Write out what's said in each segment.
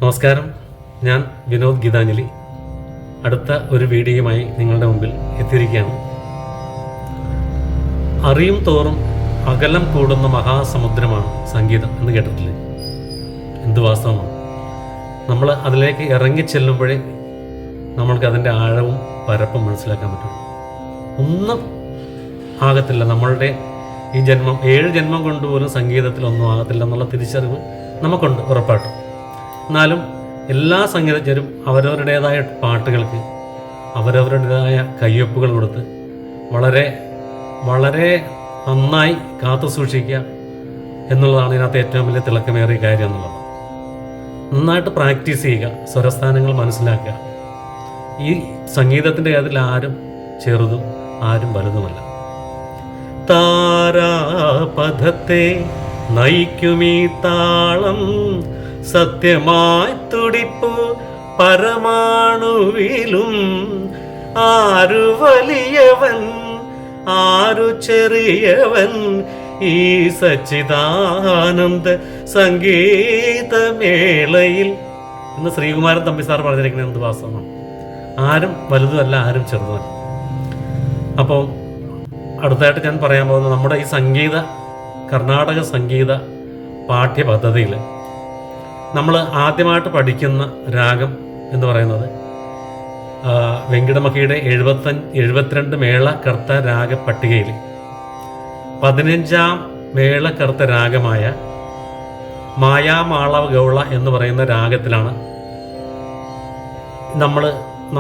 നമസ്കാരം, ഞാൻ വിനോദ് ഗീതാഞ്ജലി. അടുത്ത ഒരു വീഡിയോയുമായി നിങ്ങളുടെ മുമ്പിൽ എത്തിയിരിക്കുകയാണ്. അറിയും തോറും അകലം കൂടുന്ന മഹാസമുദ്രമാണ് സംഗീതം എന്ന് കേട്ടിട്ടില്ലേ? എന്ത് വാസ്തവമാണ്. നമ്മൾ അതിലേക്ക് ഇറങ്ങിച്ചെല്ലുമ്പോഴേ നമ്മൾക്ക് അതിൻ്റെ ആഴവും പരപ്പും മനസ്സിലാക്കാൻ പറ്റുള്ളൂ. ഒന്നും ആകത്തില്ല. നമ്മളുടെ ഈ ജന്മം 7 ജന്മം കൊണ്ടുപോലും സംഗീതത്തിലൊന്നും ആകത്തില്ല എന്നുള്ള തിരിച്ചറിവ് നമുക്കുണ്ട്, ഉറപ്പായിട്ടും. എന്നാലും എല്ലാ സംഗീതജ്ഞരും അവരവരുടേതായ പാട്ടുകൾക്ക് അവരവരുടേതായ കയ്യൊപ്പുകൾ കൊടുത്ത് വളരെ വളരെ നന്നായി കാത്തു സൂക്ഷിക്കുക എന്നുള്ളതാണ് ഇതിനകത്ത് ഏറ്റവും വലിയ തിളക്കമേറിയ കാര്യം എന്നുള്ളത്. നന്നായിട്ട് പ്രാക്ടീസ് ചെയ്യുക, സ്വരസ്ഥാനങ്ങൾ മനസ്സിലാക്കുക. ഈ സംഗീതത്തിൻ്റെ കാര്യത്തിൽ ആരും ചെറുതും ആരും വലുതുമല്ല. താരാപഥത്തെ നയിക്കുമീ താളം, സത്യമായി തുടിപ്പു പരമാണുവിലും. ആരു വലിയവൻ ആരു ചെറിയവൻ, ഈ സച്ചിദാനന്ദ സംഗീതമേളയിൽ എന്ന് ശ്രീകുമാരൻ തമ്പി സാർ പറഞ്ഞിരിക്കുന്നത് എന്ത് വാസ്തവമാണ്. ആരും വലുതുമല്ല, ആരും ചെറുതുമല്ല. അപ്പോൾ അടുത്തായിട്ട് ഞാൻ പറയാൻ പോകുന്നത് നമ്മുടെ ഈ കർണാടക സംഗീത പാഠ്യപദ്ധതിയിൽ നമ്മൾ ആദ്യമായിട്ട് പഠിക്കുന്ന രാഗം എന്ന് പറയുന്നത് വെങ്കിടമഖിയുടെ 72 മേളകർത്ത രാഗ പട്ടികയിൽ 15ാം മേളകർത്ത രാഗമായ മായാമാളവ ഗൗള എന്ന് പറയുന്ന രാഗത്തിലാണ്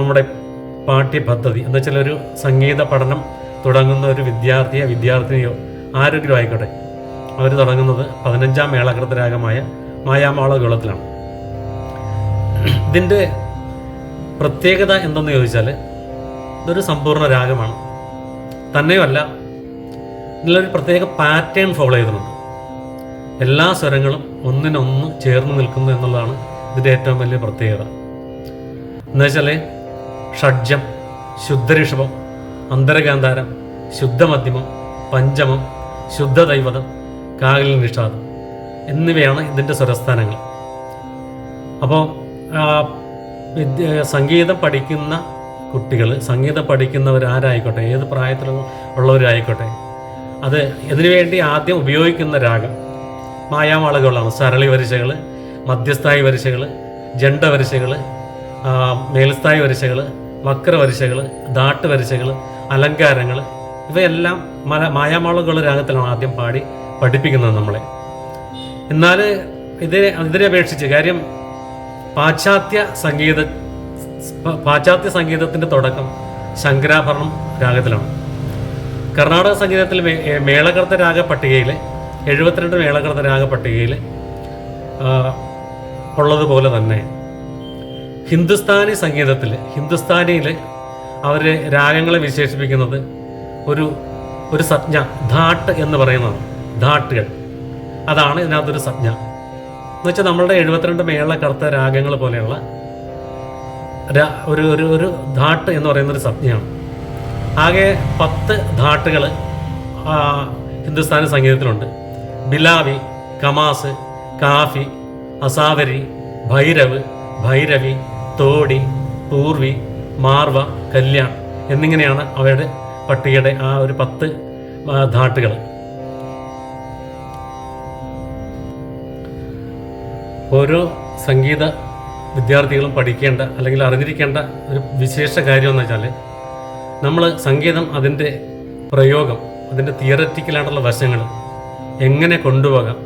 നമ്മുടെ പാഠ്യപദ്ധതി എന്ന് വെച്ചാൽ ഒരു സംഗീത പഠനം തുടങ്ങുന്ന ഒരു വിദ്യാർത്ഥിനിയോ ആരെങ്കിലും ആയിക്കോട്ടെ, അവർ തുടങ്ങുന്നത് 15ാം മേളകർത്ത രാഗമായ മായാമാളവ ഗൗളത്തിലാണ്. ഇതിൻ്റെ പ്രത്യേകത എന്തെന്ന് ചോദിച്ചാൽ ഇതൊരു സമ്പൂർണ്ണ രാഗമാണ്. തന്നെയുമല്ല, ഇതിലൊരു പ്രത്യേക പാറ്റേൺ ഫോളോ ചെയ്തിട്ടുണ്ട്. എല്ലാ സ്വരങ്ങളും ഒന്നിനൊന്ന് ചേർന്ന് നിൽക്കുന്നു എന്നുള്ളതാണ് ഇതിൻ്റെ ഏറ്റവും വലിയ പ്രത്യേകത. എന്നുവെച്ചാൽ ഷഡ്ജം, ശുദ്ധഋഷഭം, അന്തരഗാന്ധാരം, ശുദ്ധമധ്യമം, പഞ്ചമം, ശുദ്ധദൈവതം, കാകൽ നിഷാദം എന്നിവയാണ് ഇതിൻ്റെ സ്വരസ്ഥാനങ്ങൾ. അപ്പോൾ സംഗീതം പഠിക്കുന്ന കുട്ടികൾ, സംഗീതം പഠിക്കുന്നവരാരായിക്കോട്ടെ, ഏത് പ്രായത്തിലുള്ളവരായിക്കോട്ടെ, അത് ഇതിനുവേണ്ടി ആദ്യം ഉപയോഗിക്കുന്ന രാഗം മായാമാളകളാണ്. സരളി വരിശകൾ, മധ്യസ്ഥായി വരിശകൾ, ജണ്ട വരിശകൾ, മേൽസ്ഥായി വരിശകൾ, വക്രവരിശകൾ, ദാട്ട് വരിശകൾ, അലങ്കാരങ്ങൾ, ഇവയെല്ലാം മായാമാളകൾ രാഗത്തിലാണ് ആദ്യം പഠിപ്പിക്കുന്നത് നമ്മളെ. എന്നാൽ ഇതിനെ അപേക്ഷിച്ച് കാര്യം പാശ്ചാത്യ സംഗീതത്തിൻ്റെ തുടക്കം ശങ്കരാഭരണം രാഗത്തിലാണ്. കർണാടക സംഗീതത്തിൽ മേളകർത്ത രാഗ പട്ടികയിൽ 72 മേളകർത്ത രാഗ പട്ടികയിൽ ഉള്ളതുപോലെ തന്നെ ഹിന്ദുസ്ഥാനിയിൽ അവർ രാഗങ്ങളെ വിശേഷിപ്പിക്കുന്നത് ഒരു സജ്ഞ, ധാട്ട് എന്ന് പറയുന്നതാണ്. ധാട്ടുകൾ, അതാണ് ഇതിനകത്തൊരു സജ്ഞ എന്ന് വെച്ചാൽ നമ്മളുടെ 72 മേളകർത്ത രാഗങ്ങൾ പോലെയുള്ള ഒരു ധാട്ട് എന്ന് പറയുന്നൊരു സജ്ഞയാണ്. ആകെ 10 ധാട്ടുകൾ ഹിന്ദുസ്ഥാനി സംഗീതത്തിലുണ്ട്. ബിലാവി, കമാസ്, കാഫി, അസാവരി, ഭൈരവ്, ഭൈരവി, തോടി, പൂർവി, മാർവ, കല്യാൺ എന്നിങ്ങനെയാണ് അവയുടെ പട്ടികയുടെ ആ ഒരു 10 ധാട്ടുകൾ. ഓരോ സംഗീത വിദ്യാർത്ഥികളും പഠിക്കേണ്ട അല്ലെങ്കിൽ അറിഞ്ഞിരിക്കേണ്ട ഒരു വിശേഷ കാര്യം എന്ന് വെച്ചാൽ നമ്മൾ സംഗീതം, അതിൻ്റെ പ്രയോഗം, അതിൻ്റെ തിയററ്റിക്കലായിട്ടുള്ള വശങ്ങൾ എങ്ങനെ കൊണ്ടുപോകാം,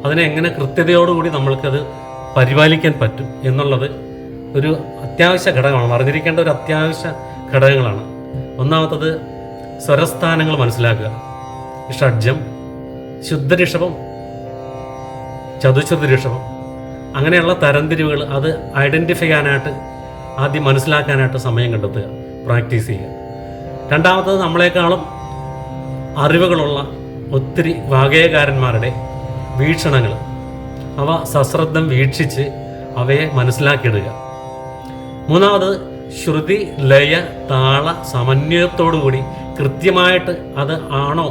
അതിനെ എങ്ങനെ കൃത്യതയോടുകൂടി നമ്മൾക്കത് പരിപാലിക്കാൻ പറ്റും എന്നുള്ളത് ഒരു അത്യാവശ്യ ഘടകമാണ്. അറിഞ്ഞിരിക്കേണ്ട ഒരു അത്യാവശ്യ ഘടകങ്ങളാണ്. ഒന്നാമത്തത് സ്വരസ്ഥാനങ്ങൾ മനസ്സിലാക്കുക. ഷഡ്ജം, ശുദ്ധഋഷഭം, ചതുശ്രുതി, അങ്ങനെയുള്ള തരംതിരിവുകൾ അത് ഐഡൻറ്റിഫൈ ചെയ്യാനായിട്ട് ആദ്യം മനസ്സിലാക്കാനായിട്ട് സമയം കണ്ടെത്തുക, പ്രാക്ടീസ് ചെയ്യുക. രണ്ടാമത്തത് നമ്മളെക്കാളും അറിവുകളുള്ള ഒത്തിരി വാഗ്ഗേയകാരന്മാരുടെ വീക്ഷണങ്ങൾ, അവ സശ്രദ്ധം വീക്ഷിച്ച് അവയെ മനസ്സിലാക്കിയിടുക. മൂന്നാമത് ശ്രുതി, ലയ, താള സമന്വയത്തോടുകൂടി കൃത്യമായിട്ട് അത് ആണോ,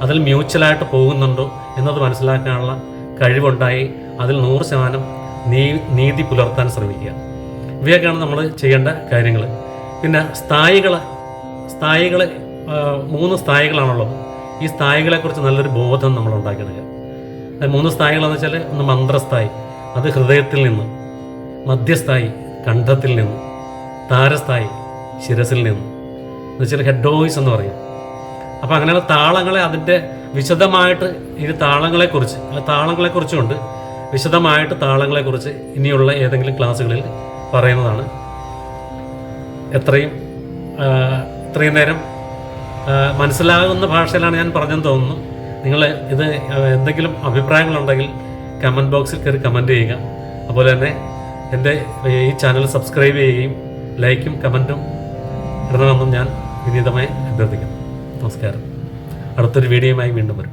അതിൽ മ്യൂച്വലായിട്ട് പോകുന്നുണ്ടോ എന്നത് മനസ്സിലാക്കാനുള്ള കഴിവുണ്ടായി അതിൽ 100% നീതി പുലർത്താൻ ശ്രമിക്കുക. ഇവയൊക്കെയാണ് നമ്മൾ ചെയ്യേണ്ട കാര്യങ്ങൾ. പിന്നെ സ്ഥായികൾ 3 സ്ഥായികളാണുള്ളത്. ഈ സ്ഥായികളെക്കുറിച്ച് നല്ലൊരു ബോധം നമ്മൾ ഉണ്ടാക്കിയെടുക്കുക. അത് 3 സ്ഥായികളെന്ന് വെച്ചാൽ, ഒന്ന് മന്ത്രസ്ഥായി, അത് ഹൃദയത്തിൽ നിന്ന്, മധ്യസ്ഥായി കണ്ഠത്തിൽ നിന്ന്, താരസ്ഥായി ശിരസിൽ നിന്ന്, എന്ന് വെച്ചാൽ ഹെഡ് വോയിസ് എന്ന് പറയും. അപ്പോൾ അങ്ങനെയുള്ള താളങ്ങളെ അതിൻ്റെ വിശദമായിട്ട് ഈ താളങ്ങളെക്കുറിച്ചുകൊണ്ട് വിശദമായിട്ട് താളങ്ങളെക്കുറിച്ച് ഇനിയുള്ള ഏതെങ്കിലും ക്ലാസ്സുകളിൽ പറയുന്നതാണ്. ഇത്രയും നേരം മനസ്സിലാകുന്ന ഭാഷയിലാണ് ഞാൻ പറഞ്ഞെന്ന് തോന്നുന്നു. നിങ്ങൾ ഇത് എന്തെങ്കിലും അഭിപ്രായങ്ങളുണ്ടെങ്കിൽ കമൻറ്റ് ബോക്സിൽ കയറി കമൻറ്റ് ചെയ്യുക. അതുപോലെ തന്നെ എൻ്റെ ഈ ചാനൽ സബ്സ്ക്രൈബ് ചെയ്യുകയും ലൈക്കും കമൻറ്റും ഇടണമെന്നും ഞാൻ വിനീതമായി അഭ്യർത്ഥിക്കുന്നു. നമസ്കാരം. അടുത്തൊരു വീഡിയോയുമായി വീണ്ടും വരും.